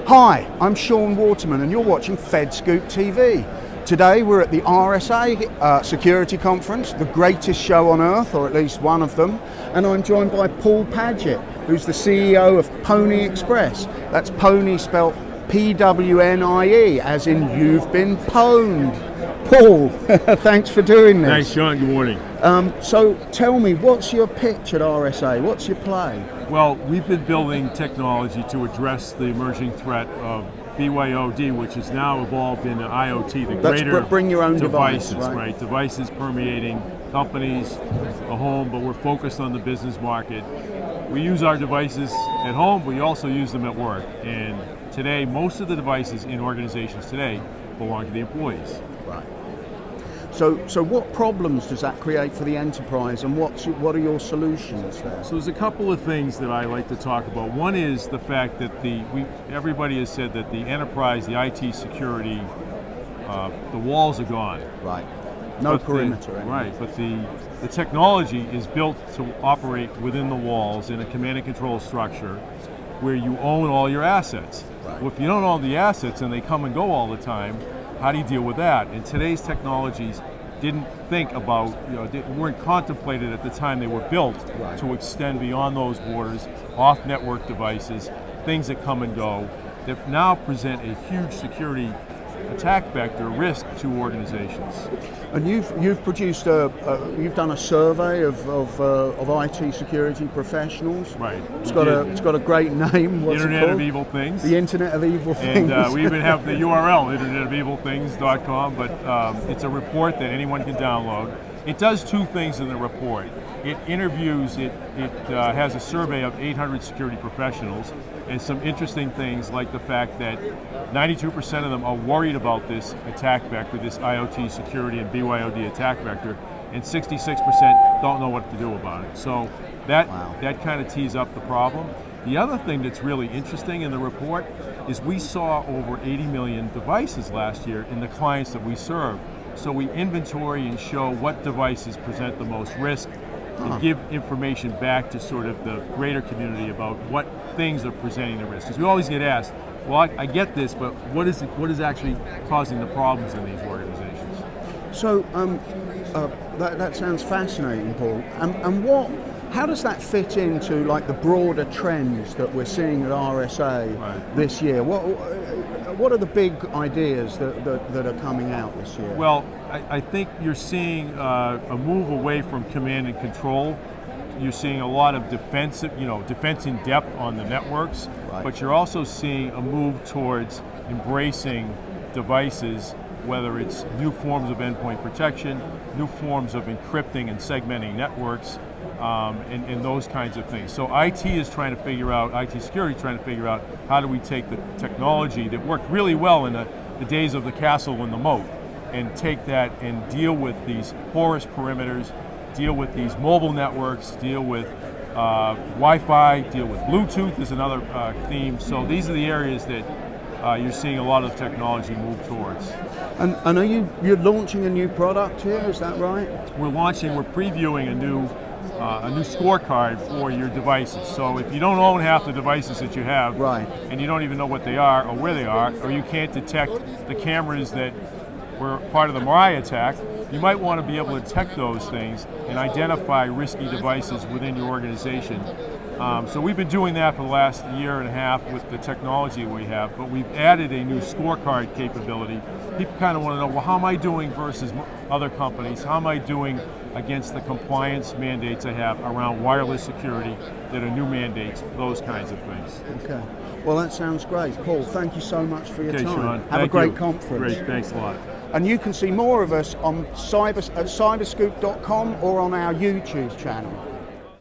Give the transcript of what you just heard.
Hi, I'm Sean Waterman and you're watching FedScoop TV. Today we're at the RSA security conference, the greatest show on earth, or at least one of them, and I'm joined by Paul Paget, who's the CEO of Pony Express. That's Pony spelt P-W-N-I-E, as in you've been pwned. Paul, thanks for doing this. Thanks, Sean. Good morning. So tell me, what's your pitch at RSA? What's your play? Well, we've been building technology to address the emerging threat of BYOD, which has now evolved into IoT, the greater bring your own devices, right? Devices permeating companies, the home, but we're focused on the business market. We use our devices at home, but we also use them at work. And today, most of the devices in organizations today belong to the employees. Right. So what problems does that create for the enterprise, and what are your solutions there? So there's a couple of things that I like to talk about. One is the fact that everybody has said that the enterprise, the IT security, the walls are gone. Right. No perimeter. Right, but the technology is built to operate within the walls in a command and control structure where you own all your assets. Right. Well, if you don't own the assets and they come and go all the time, how do you deal with that? And today's technologies didn't think about, weren't contemplated at the time they were built to extend beyond those borders, off-network devices, things that come and go, that now present a huge security attack vector risk to organizations. And you've produced you've done a survey of IT security professionals. Right. It's got a great name. What's Internet it called? of Evil Things. The Internet of Evil Things. And we even have the URL, internetofevilthings.com, but it's a report that anyone can download. It does two things in the report. It interviews, it has a survey of 800 security professionals, and some interesting things like the fact that 92% of them are worried about this attack vector, this IoT security and BYOD attack vector, and 66% don't know what to do about it. So that kind of tees up the problem. The other thing that's really interesting in the report is we saw over 80 million devices last year in the clients that we serve. So we inventory and show what devices present the most risk and give information back to sort of the greater community about what things are presenting the risk. Because we always get asked, well, I get this, but what is actually causing the problems in these organizations? So that sounds fascinating, Paul. And how does that fit into like the broader trends that we're seeing at RSA this year? What are the big ideas that are coming out this year? Well, I think you're seeing a move away from command and control. You're seeing a lot of defense in depth on the networks, but you're also seeing a move towards embracing devices, whether it's new forms of endpoint protection, new forms of encrypting and segmenting networks, and those kinds of things. So IT security is trying to figure out how do we take the technology that worked really well in the days of the castle and the moat, and take that and deal with these porous perimeters, deal with these mobile networks, deal with Wi-Fi, deal with Bluetooth is another theme. So these are the areas that you're seeing a lot of technology move towards. And are you're launching a new product here, is that right? We're previewing a new scorecard for your devices. So if you don't own half the devices that you have, and you don't even know what they are or where they are, or you can't detect the cameras that were part of the Mariah attack, you might want to be able to detect those things and identify risky devices within your organization. So we've been doing that for the last year and a half with the technology we have, but we've added a new scorecard capability. People kind of want to know, well, how am I doing versus other companies? How am I doing against the compliance mandates I have around wireless security that are new mandates, those kinds of things. Okay. Well, that sounds great. Paul, thank you so much for your time. Sean, have a great conference. Great, thanks a lot. And you can see more of us on at cyberscoop.com or on our YouTube channel.